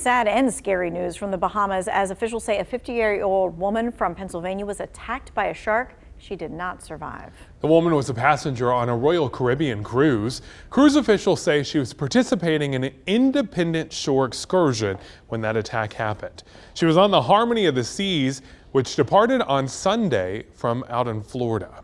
Sad and scary news from the Bahamas as officials say a 50-year-old woman from Pennsylvania was attacked by a shark. She did not survive. The woman was a passenger on a Royal Caribbean cruise. Cruise officials say she was participating in an independent shore excursion when that attack happened. She was on the Harmony of the Seas, which departed on Sunday from out in Florida.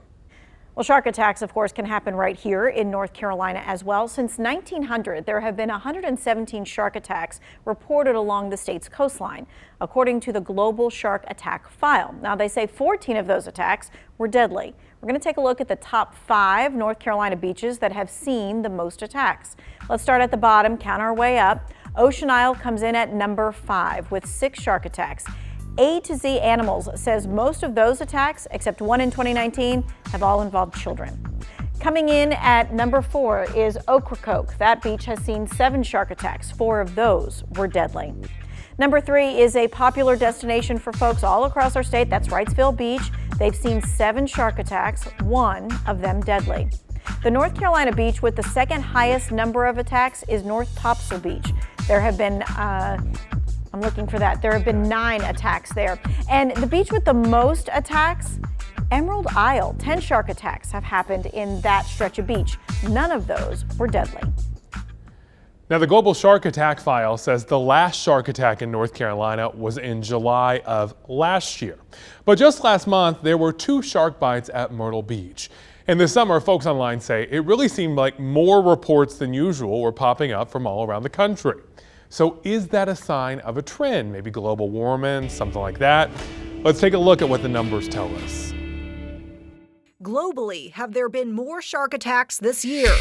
Well, shark attacks, of course, can happen right here in North Carolina as well. Since 1900, there have been 117 shark attacks reported along the state's coastline, according to the Global Shark Attack File. Now, they say 14 of those attacks were deadly. We're going to take a look at the top 5 North Carolina beaches that have seen the most attacks. Let's start at the bottom, count our way up. Ocean Isle comes in at number 5 with 6 shark attacks. A to Z Animals says most of those attacks, except one in 2019, have all involved children. Coming in at number 4 is Ocracoke. That beach has seen 7 shark attacks. 4 of those were deadly. Number 3 is a popular destination for folks all across our state. That's Wrightsville Beach. They've seen 7 shark attacks, 1 of them deadly. The North Carolina beach with the second highest number of attacks is North Topsail Beach. There have been I'm looking for that. There have been 9 attacks there. And the beach with the most attacks, Emerald Isle. 10 shark attacks have happened in that stretch of beach. None of those were deadly. Now, the Global Shark Attack File says the last shark attack in North Carolina was in July of last year. But just last month, there were 2 shark bites at Myrtle Beach. And this summer, folks online say it really seemed like more reports than usual were popping up from all around the country. So is that a sign of a trend? Maybe global warming, something like that? Let's take a look at what the numbers tell us. Globally, have there been more shark attacks this year?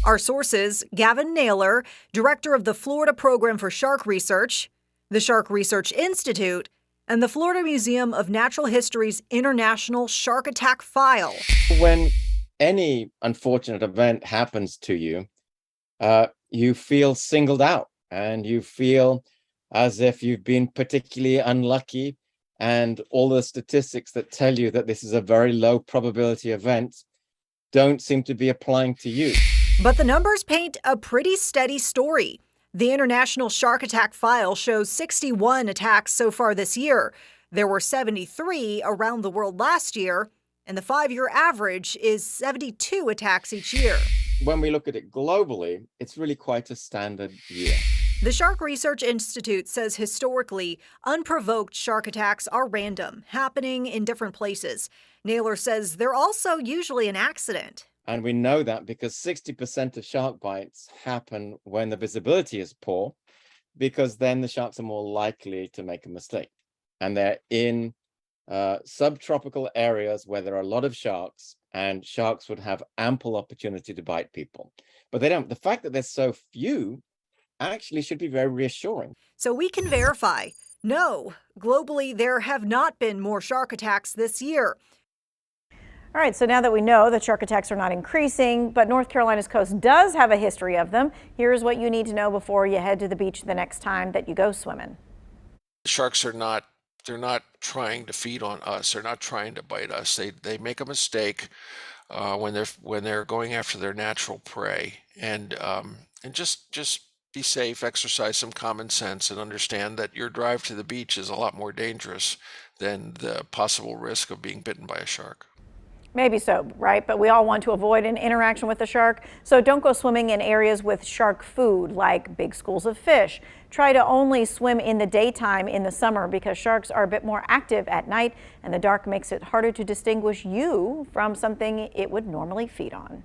Our sources, Gavin Naylor, director of the Florida Program for Shark Research, the Shark Research Institute, and the Florida Museum of Natural History's International Shark Attack File. When any unfortunate event happens to you, you feel singled out. And you feel as if you've been particularly unlucky, and all the statistics that tell you that this is a very low probability event don't seem to be applying to you. But the numbers paint a pretty steady story. The International Shark Attack File shows 61 attacks so far this year. There were 73 around the world last year, and the 5-year average is 72 attacks each year. When we look at it globally, it's really quite a standard year. The Shark Research Institute says historically, unprovoked shark attacks are random, happening in different places. Naylor says they're also usually an accident. And we know that because 60% of shark bites happen when the visibility is poor, because then the sharks are more likely to make a mistake. And they're in subtropical areas where there are a lot of sharks, and sharks would have ample opportunity to bite people. But they don't. The fact that there's so few actually should be very reassuring. So we can verify, no, globally there have not been more shark attacks this year. All right, so now that we know that shark attacks are not increasing, but North Carolina's coast does have a history of them, here's what you need to know before you head to the beach the next time that you go swimming. Sharks are not, they're not trying to feed on us. They're not trying to bite us. They make a mistake when they're going after their natural prey, and just be safe, exercise some common sense, and understand that your drive to the beach is a lot more dangerous than the possible risk of being bitten by a shark. Maybe so, right? But we all want to avoid an interaction with a shark. So don't go swimming in areas with shark food, like big schools of fish. Try to only swim in the daytime in the summer because sharks are a bit more active at night, and the dark makes it harder to distinguish you from something it would normally feed on.